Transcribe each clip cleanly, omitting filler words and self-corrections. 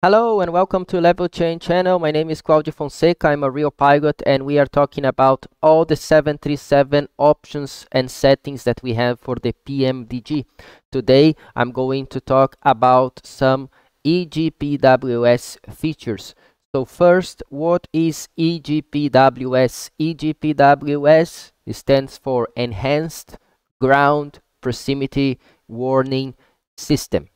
Hello and welcome to Level Change channel. My name is Claudio Fonseca. I'm a real pilot and we are talking about all the 737 options and settings that we have for the Pmdg. Today I'm going to talk about some EGPWS features. So first, what is EGPWS? EGPWS stands for Enhanced Ground Proximity Warning System.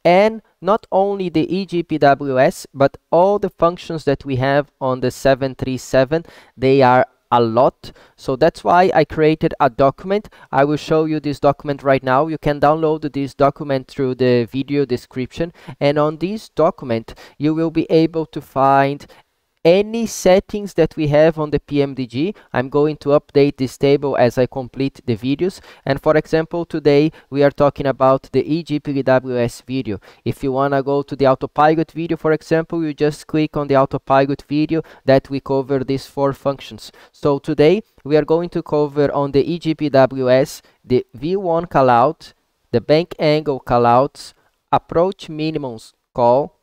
And not only the EGPWS, but all the functions that we have on the 737, they are a lot. So that's why I created a document. I will show you this document right now. You can download this document through the video description. And on this document, you will be able to find any settings that we have on the Pmdg. I'm going to update this table as I complete the videos. And for example, today we are talking about the EGPWS video. If you want to go to the autopilot video, for example, you just click on the autopilot video that we cover these 4 functions. So today we are going to cover on the EGPWS the V1 callout, the bank angle callouts, approach minimums call,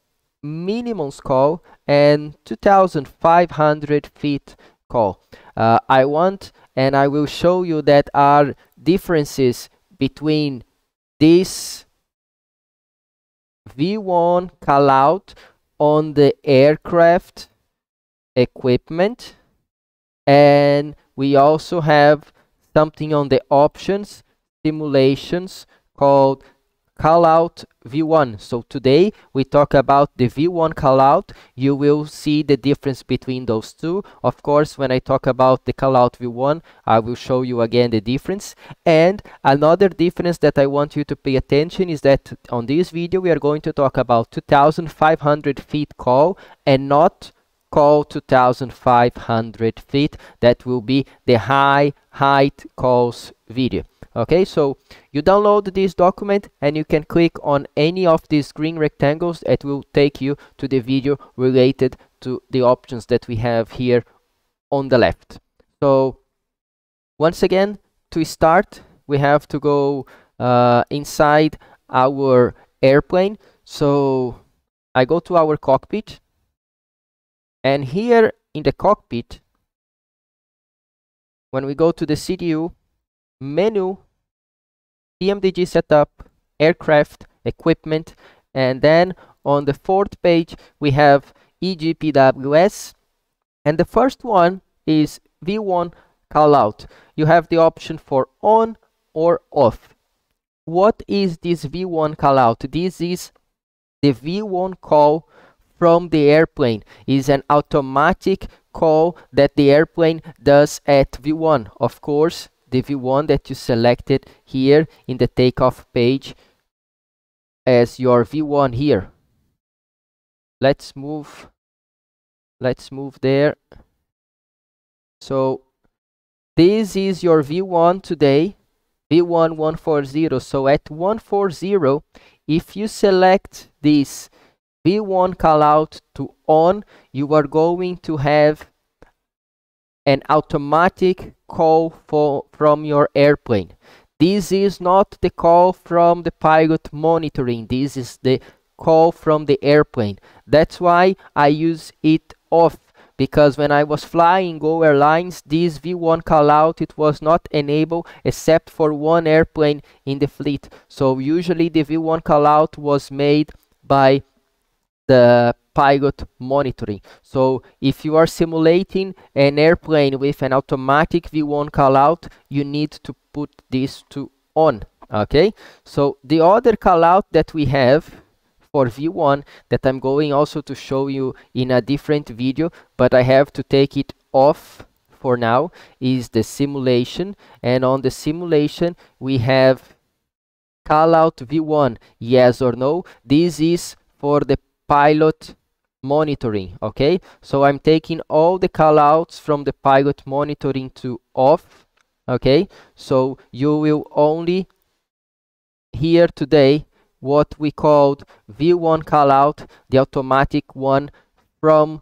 and 2,500 feet call. I want and I will show you that are differences between this V1 callout on the aircraft equipment, and we also have something on the options simulations called callout V1. So today we talk about the V1 callout. You will see the difference between those two. Of course, when I talk about the callout V1, I will show you again the difference. And another difference that I want you to pay attention is that on this video we are going to talk about 2,500 feet call and not call 2,500 feet. That will be the high height calls video. Okay, so you download this document and you can click on any of these green rectangles. It will take you to the video related to the options that we have here on the left. So once again, to start, we have to go inside our airplane. So I go to our cockpit, and here in the cockpit, when we go to the CDU menu, Pmdg setup, aircraft, equipment, and then on the 4th page we have EGPWS, and the first one is V1 callout. You have the option for on or off. What is this V1 callout? This is the V1 call from the airplane. It is an automatic call that the airplane does at V1. Of course, the V1 that you selected here in the takeoff page as your V1 here. Let's move there. So this is your V1 today, V1 140. So at 140, if you select this V1 callout to on, you are going to have an automatic call from your airplane. This is not the call from the pilot monitoring. This is the call from the airplane. That's why I use it off, because when I was flying Go Airlines, this V1 callout, it was not enabled except for one airplane in the fleet. So usually the V1 callout was made by the pilot monitoring. So if you are simulating an airplane with an automatic V1 callout, you need to put this to on. Okay, so the other callout that we have for V1 that I'm going also to show you in a different video, but I have to take it off for now, is the simulation. And on the simulation we have callout V1, yes or no. This is for the pilot monitoring. Okay, so I'm taking all the callouts from the pilot monitoring to off. Okay, so you will only hear today what we called V1 callout, the automatic one from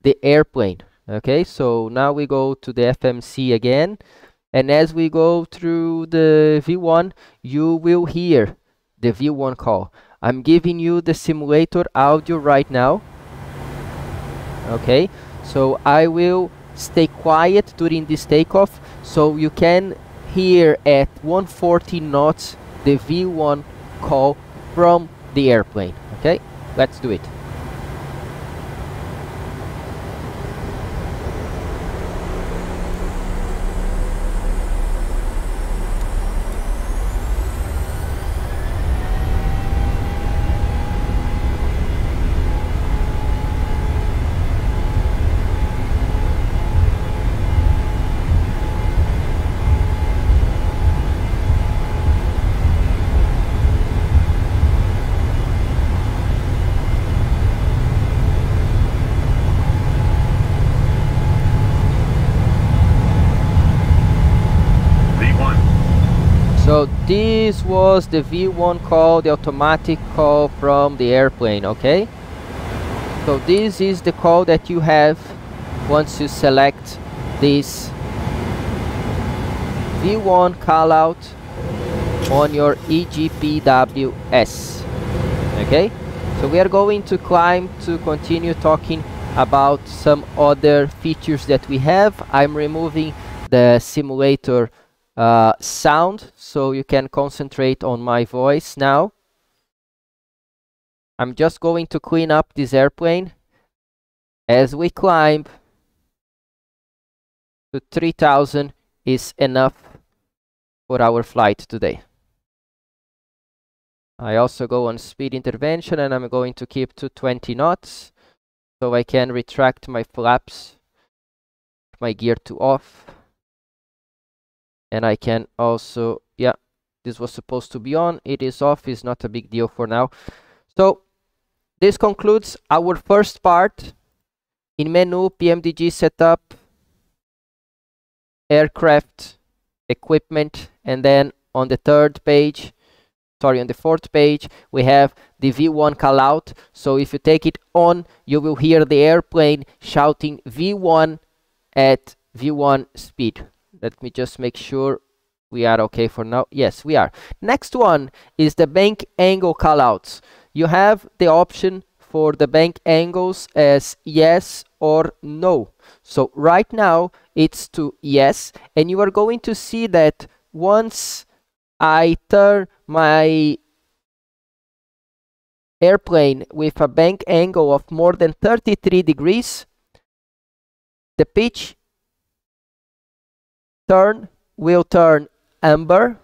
the airplane. Okay, so now we go to the FMC again, and as we go through the V1, you will hear the V1 call. I'm giving you the simulator audio right now. Okay, so I will stay quiet during this takeoff, so you can hear at 140 knots the V1 call from the airplane. Okay, let's do it. So this was the V1 call, the automatic call from the airplane, okay? So this is the call that you have once you select this V1 callout on your Egpws, okay? So we are going to climb to continue talking about some other features that we have. I'm removing the simulator sound so you can concentrate on my voice now. I'm just going to clean up this airplane as we climb to 3000 is enough for our flight today. I also go on speed intervention and I'm going to keep to 20 knots so I can retract my flaps, my gear to off. And I can also, yeah, this was supposed to be on. It is off. It's not a big deal for now. So this concludes our first part. In menu, Pmdg setup, aircraft, equipment, and then on the on the fourth page, we have the V1 callout. So if you take it on, you will hear the airplane shouting V1 at V1 speed. Let me just make sure we are okay for now. Yes, we are. Next one is the bank angle callouts. You have the option for the bank angles as yes or no. So right now it's to yes, and you are going to see that once I turn my airplane with a bank angle of more than 33 degrees, the pitch will turn amber,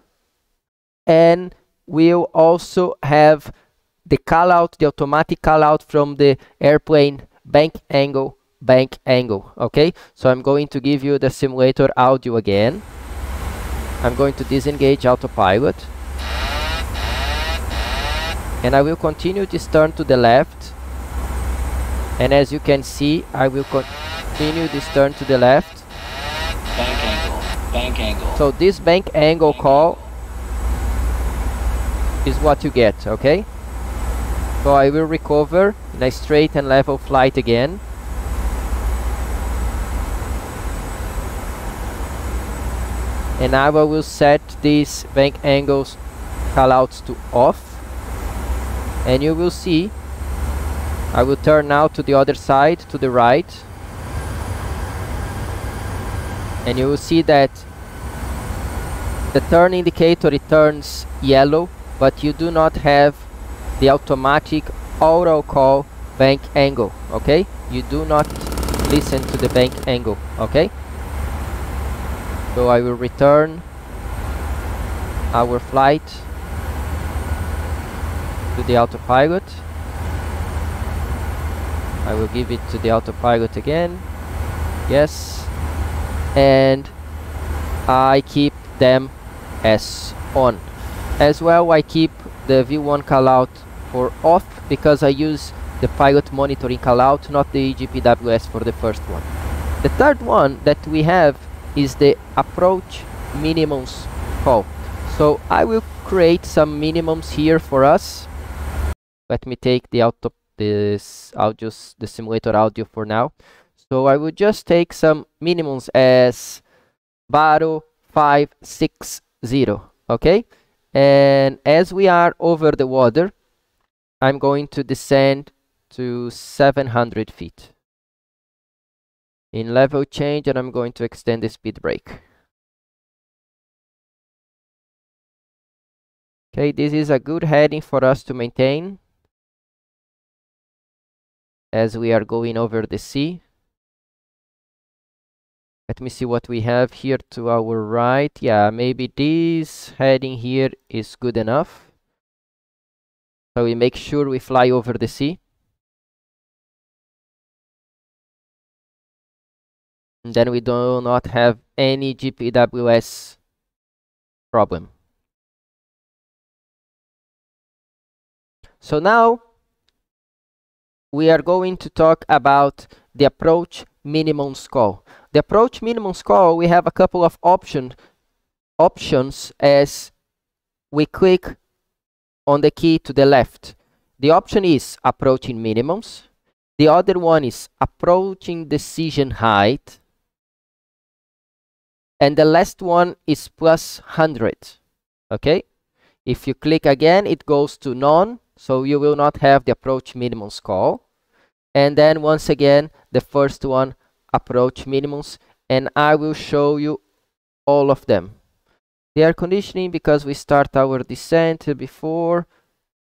and we'll also have the callout, the automatic callout from the airplane bank angle. Okay, so I'm going to give you the simulator audio again. I'm going to disengage autopilot, and I will continue this turn to the left, and as you can see, I will continue this turn to the left. Bank angle. So this bank angle call is what you get, okay? So I will recover in a straight and level flight again. And now I will set these bank angles callouts to off. And you will see, I will turn now to the other side, to the right. And you will see that the turn indicator, it turns yellow, but you do not have the automatic auto call bank angle, okay? You do not listen to the bank angle, okay? So I will return our flight to the autopilot. I will give it to the autopilot again. Yes. And I keep them as on. As well, I keep the V1 callout for off because I use the pilot monitoring callout, not the Egpws for the first one. The third one that we have is the approach minimums call. So I will create some minimums here for us. Let me take the simulator audio for now. So I will just take some minimums as Baro 560, okay? And as we are over the water, I'm going to descend to 700 feet. In level change, and I'm going to extend the speed brake. Okay, this is a good heading for us to maintain as we are going over the sea. Let me see what we have here to our right. Yeah, maybe this heading here is good enough. So we make sure we fly over the sea. And then we do not have any GPWS problem. So now we are going to talk about the approach minimums call. The approach minimums call, we have a couple of options as we click on the key to the left. The option is approaching minimums. The other one is approaching decision height. And the last one is plus 100. Okay? If you click again, it goes to none. So you will not have the approach minimums call. And then once again, the first one, approach minimums. And I will show you all of them. The air conditioning, because we start our descent before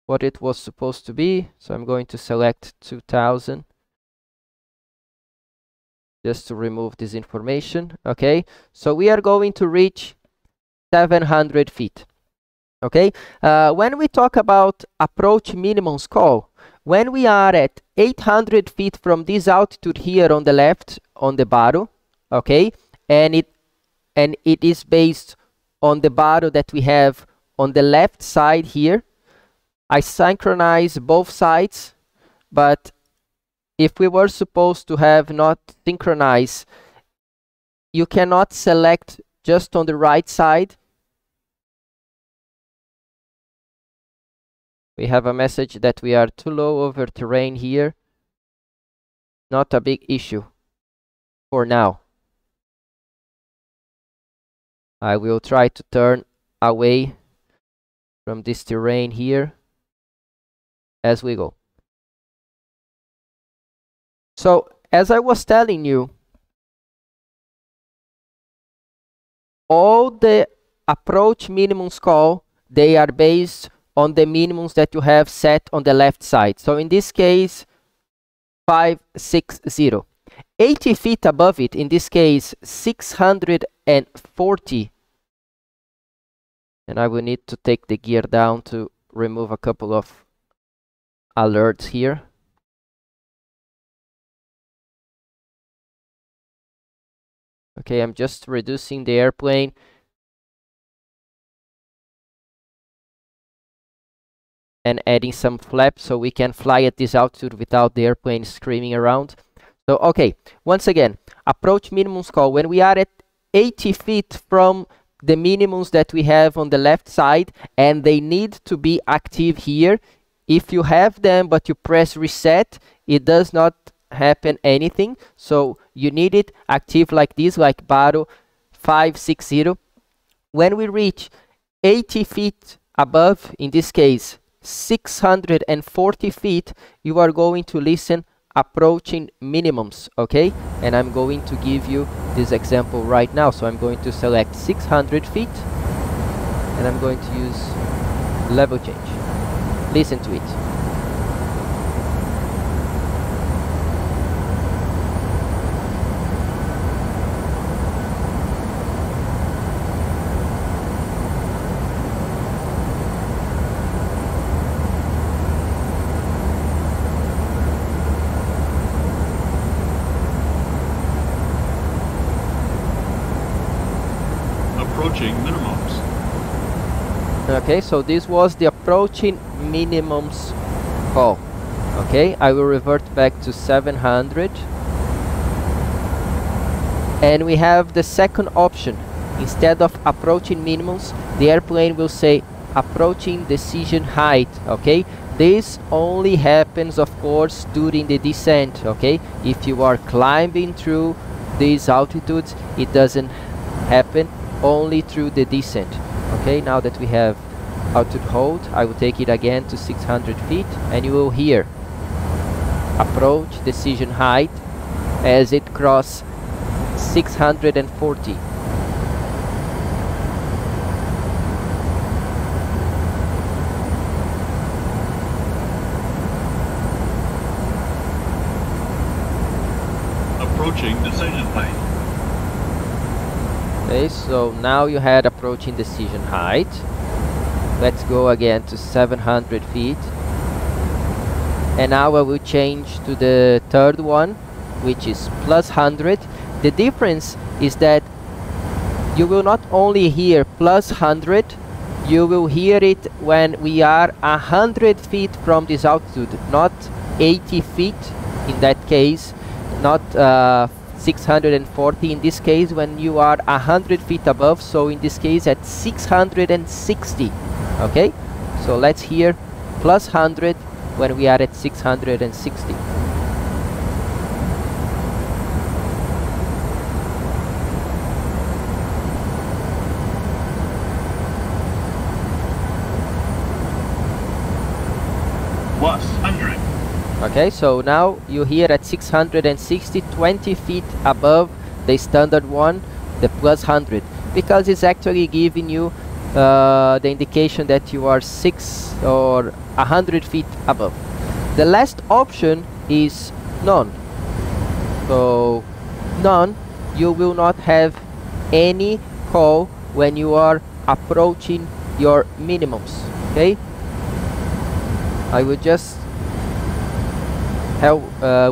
what it was supposed to be. So I'm going to select 2000. Just to remove this information. Okay, so we are going to reach 700 feet. Okay, when we talk about approach minimums call, when we are at 800 feet from this altitude here on the left, on the bottom, okay, and it is based on the bottom that we have on the left side here. I synchronize both sides, but if we were supposed to have not synchronized, you cannot select just on the right side. We have a message that we are too low over terrain here. Not a big issue for now. I will try to turn away from this terrain here as we go. So, as I was telling you, all the approach minimums call, they are based on the minimums that you have set on the left side. So in this case, 560. 80 feet above it, in this case, 640. And I will need to take the gear down to remove a couple of alerts here. Okay, I'm just reducing the airplane. And adding some flaps so we can fly at this altitude without the airplane screaming around. So, okay, once again, approach minimums call. When we are at 80 feet from the minimums that we have on the left side, and they need to be active here. If you have them, but you press reset, it does not happen anything. So you need it active like this, like battle 560. When we reach 80 feet above, in this case 640 feet, you are going to listen approaching minimums. Okay, and I'm going to give you this example right now. So I'm going to select 600 feet and I'm going to use level change. Listen to it. Minimums. Okay, so this was the approaching minimums call. Okay, I will revert back to 700. And we have the second option. Instead of approaching minimums, the airplane will say approaching decision height. Okay, this only happens, of course, during the descent. Okay, if you are climbing through these altitudes, it doesn't happen. Only through the descent. Okay, now that we have altitude hold. I will take it again to 600 feet, and you will hear approach decision height as it cross 640. Approaching decision height. Okay, so now you had approaching decision height. Let's go again to 700 feet. And now I will change to the third one, which is plus 100. The difference is that you will not only hear plus 100, you will hear it when we are 100 feet from this altitude, not 80 feet in that case, not 640 in this case, when you are 100 feet above, so in this case at 660. Okay, so let's hear plus 100 when we are at 660. Plus 100. Okay, so now you hear at 660, 20 feet above the standard one, the plus 100, because it's actually giving you the indication that you are 6 or 100 feet above. The last option is none. So none, you will not have any call when you are approaching your minimums. Okay, I will just have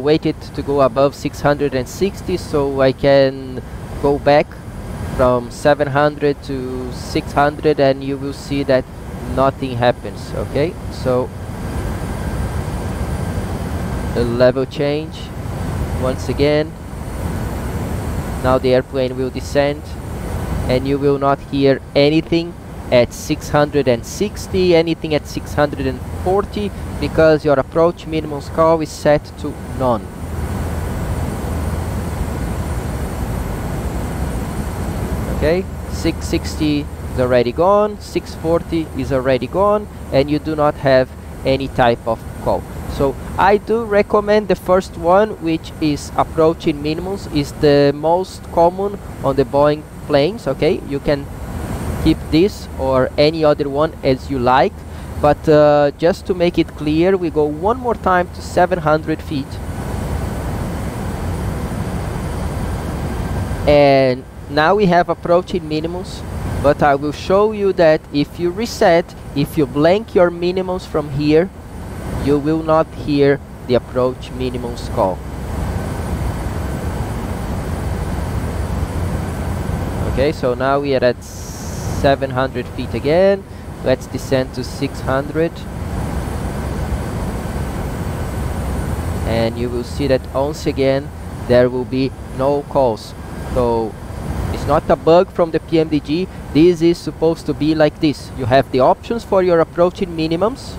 waited to go above 660 so I can go back from 700 to 600, and you will see that nothing happens. Okay, so a level change once again. Now the airplane will descend, and you will not hear anything at 660, anything at 640, because your approach minimum call is set to none. Okay, 660 is already gone, 640 is already gone, and you do not have any type of call. So I do recommend the first one, which is approaching minimums, is the most common on the Boeing planes. Okay, you can keep this or any other one as you like, but just to make it clear, we go one more time to 700 feet, and now we have approaching minimums. But I will show you that if you reset, if you blank your minimums from here, you will not hear the approach minimums call. Okay, so now we are at 700 feet again. Let's descend to 600, and you will see that once again there will be no calls. So it's not a bug from the Pmdg. This is supposed to be like this. You have the options for your approaching minimums,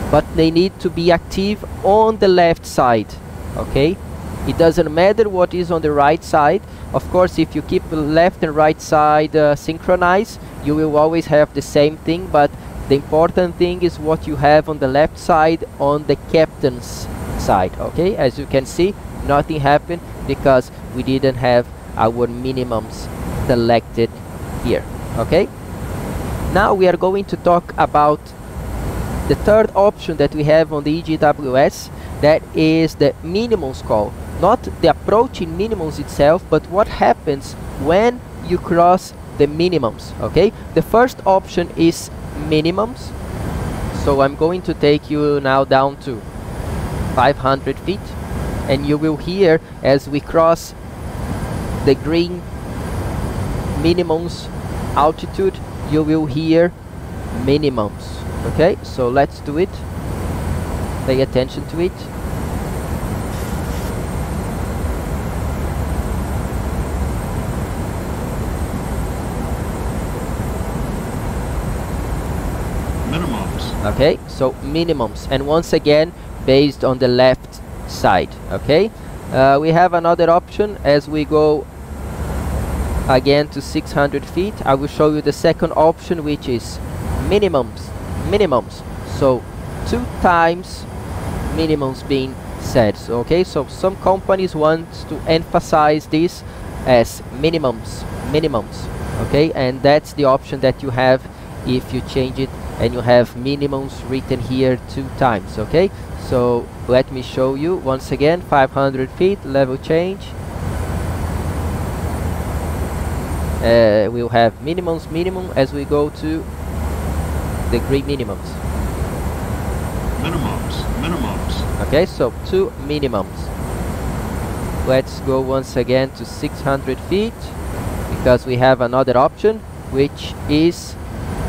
but they need to be active on the left side. Okay, it doesn't matter what is on the right side. Of course, if you keep the left and right side synchronized, you will always have the same thing, but the important thing is what you have on the left side, on the captain's side. Okay, as you can see, nothing happened because we didn't have our minimums selected here. Okay, now we are going to talk about the third option that we have on the EGWS, that is the minimums call. Not the approaching minimums itself, but what happens when you cross the minimums. Okay, the first option is minimums. So I'm going to take you now down to 500 feet, and you will hear as we cross the green minimums altitude, you will hear minimums. Okay, so let's do it. Pay attention to it. Minimums. Okay, so minimums, and once again based on the left side. Okay, we have another option as we go again to 600 feet. I will show you the second option, which is minimums. So 2 times minimums being said. So, okay, so some companies want to emphasize this as minimums, okay, and that's the option that you have if you change it and you have minimums written here 2 times. Okay, so let me show you once again. 500 feet level change. We'll have minimum as we go to the green minimums. Okay, so 2 minimums. Let's go once again to 600 feet because we have another option, which is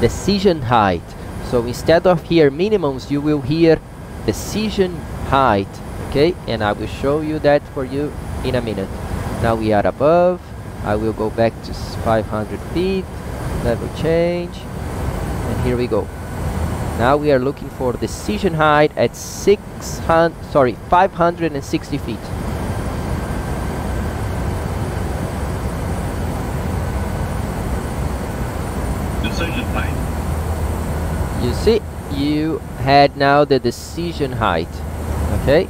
decision height. So instead of here minimums, you will hear decision height. Okay, and I will show you that for you in a minute. Now we are above. I will go back to 500 feet, level change, and here we go. Now we are looking for decision height at 560 feet. Decision height. You see, you had now the decision height. Okay.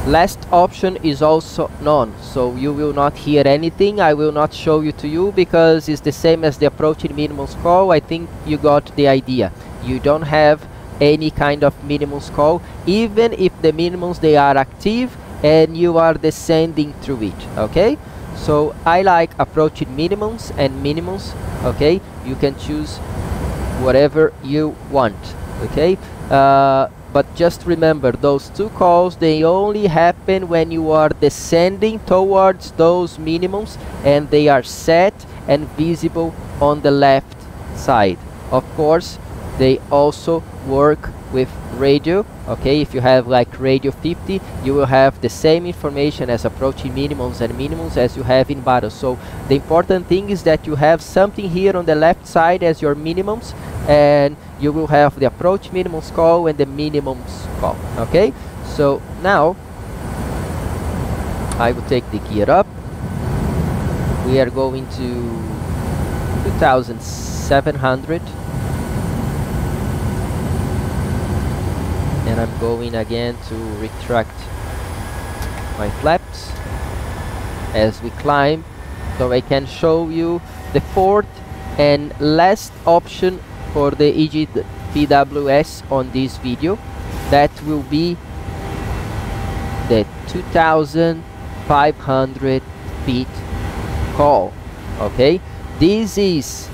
Last option is also none, so you will not hear anything. I will not show you to you because it's the same as the approaching minimums call. I think you got the idea. You don't have any kind of minimums call, even if the minimums they are active and you are descending through it. Okay, so I like approaching minimums and minimums. Okay, you can choose whatever you want. Okay, but just remember, those 2 calls, they only happen when you are descending towards those minimums and they are set and visible on the left side. Of course, they also work with radio. Okay, if you have like radio 50, you will have the same information as approaching minimums and minimums as you have in battle. So the important thing is that you have something here on the left side as your minimums, and you will have the approach minimums call and the minimums call. Okay, so now I will take the gear up. We are going to 2700, and I'm going again to retract my flaps as we climb, so I can show you the 4th and last option for the Egpws on this video. That will be the 2500 feet call. Okay, this is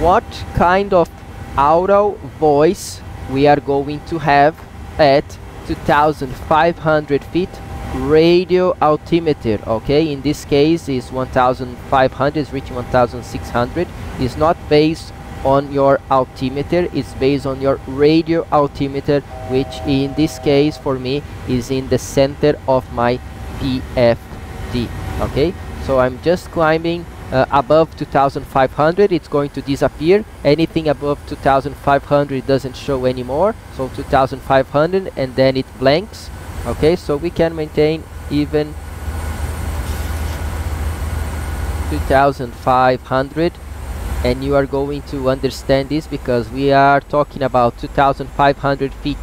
what kind of auto voice we are going to have at 2500 feet radio altimeter. Okay, in this case is 1500, is reaching 1600. Is not based on your altimeter, it's based on your radio altimeter, which in this case for me is in the center of my PFD. Okay, so I'm just climbing above 2500. It's going to disappear. Anything above 2500 doesn't show anymore, so 2500 and then it blanks. Okay, so we can maintain even 2500, and you are going to understand this because we are talking about 2500 feet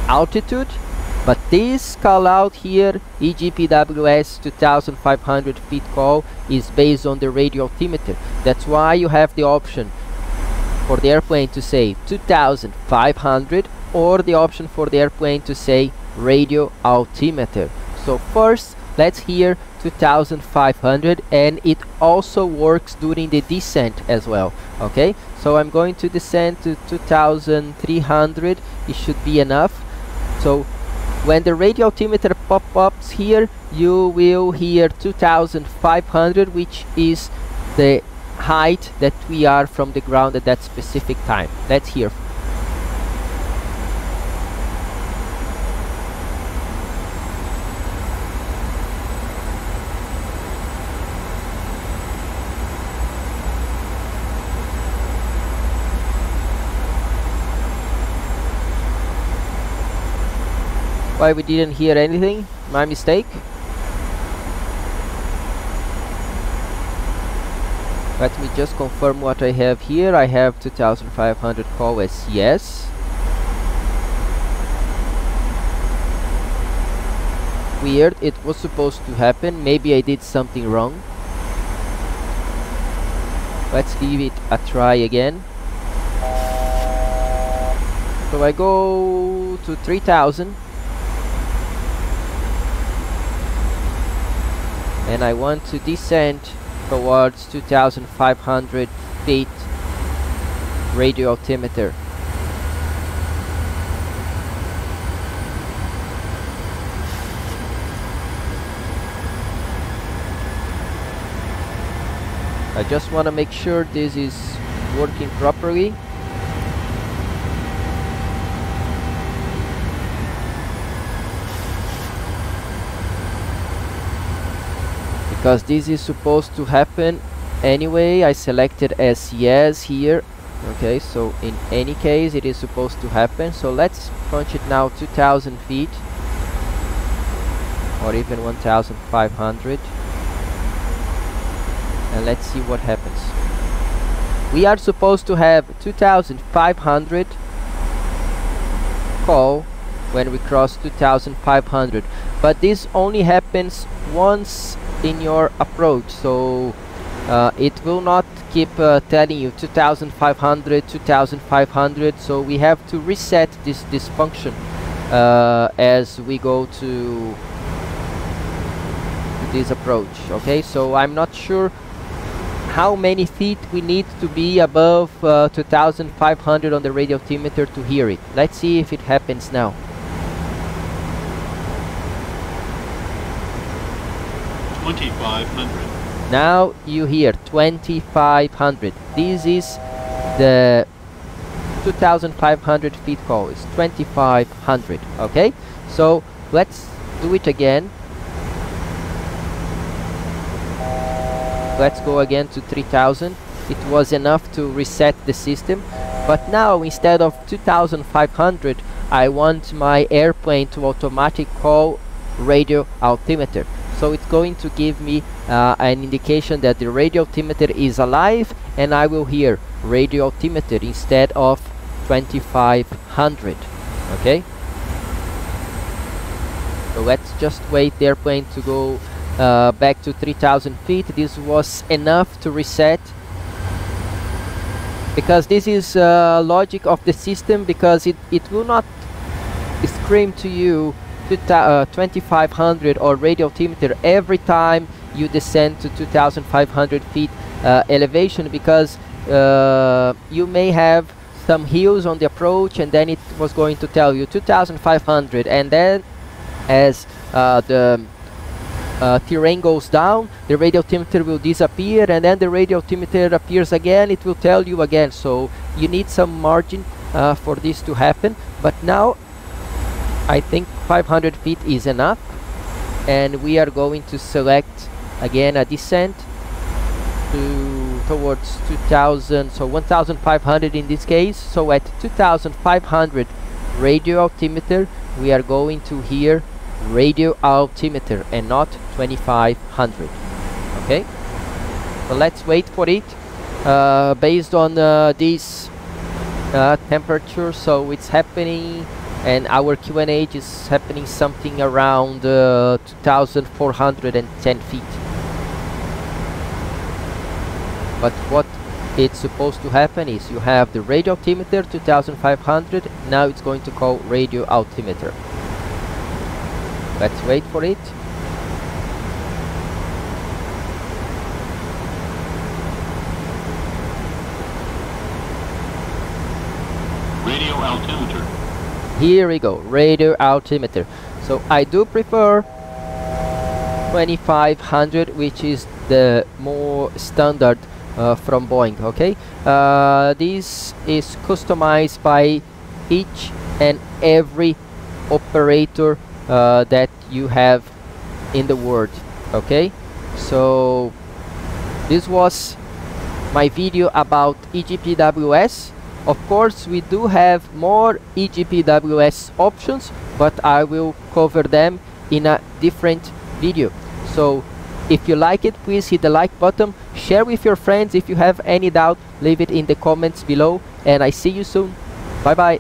altitude, but this call out here, Egpws 2500 feet call, is based on the radio altimeter. That's why you have the option for the airplane to say 2500 or the option for the airplane to say radio altimeter. So first let's hear 2500, and it also works during the descent as well. Okay, so I'm going to descend to 2300. It should be enough. So when the radio altimeter pop-ups here, you will hear 2500, which is the height that we are from the ground at that specific time. Let's hear. Why we didn't hear anything? My mistake. Let me just confirm what I have here. I have 2500 call as yes. Weird, it was supposed to happen. Maybe I did something wrong. Let's give it a try again. So I go to 3000. And I want to descend towards 2500 feet radio altimeter. I just want to make sure this is working properly. Because this is supposed to happen anyway. I selected as yes here. Okay, so in any case it is supposed to happen. So let's punch it now 2000 feet or even 1500. And let's see what happens. We are supposed to have 2500 call when we cross 2500, but this only happens once in your approach, so it will not keep telling you 2500, so we have to reset this function as we go to this approach. Okay, so I'm not sure how many feet we need to be above 2500 on the radio altimeter to hear it. Let's see if it happens now. Now you hear 2500. This is the 2500 feet call. It's 2500. Okay, so let's do it again. Let's go again to 3000. It was enough to reset the system, but now instead of 2500 I want my airplane to automatically call radio altimeter. So it's going to give me an indication that the radio altimeter is alive, and I will hear radio altimeter instead of 2500. Okay, so let's just wait the airplane to go back to 3000 feet. This was enough to reset, because this is logic of the system, because it will not scream to you 2500 or radio altimeter every time you descend to 2500 feet elevation, because you may have some hills on the approach, and then it was going to tell you 2500, and then as the terrain goes down, the radio altimeter will disappear, and then the radio altimeter appears again, it will tell you again. So you need some margin for this to happen, but now I think 500 feet is enough, and we are going to select again a descent towards 2000, so 1500 in this case. So at 2500 radio altimeter we are going to hear radio altimeter and not 2500. Okay, so let's wait for it based on this temperature. So it's happening, and our QNH is happening something around 2410 feet. But what it's supposed to happen is you have the radio altimeter 2500, now it's going to call radio altimeter. Let's wait for it. Radio altimeter. Here we go, radio altimeter. So I do prefer 2500, which is the more standard from Boeing. Okay, this is customized by each and every operator that you have in the world. Okay, so this was my video about EGPWS. Of course, we do have more EGPWS options, but I will cover them in a different video. So If you like it, please hit the like button, share with your friends. If you have any doubt, leave it in the comments below, and I see you soon. Bye bye.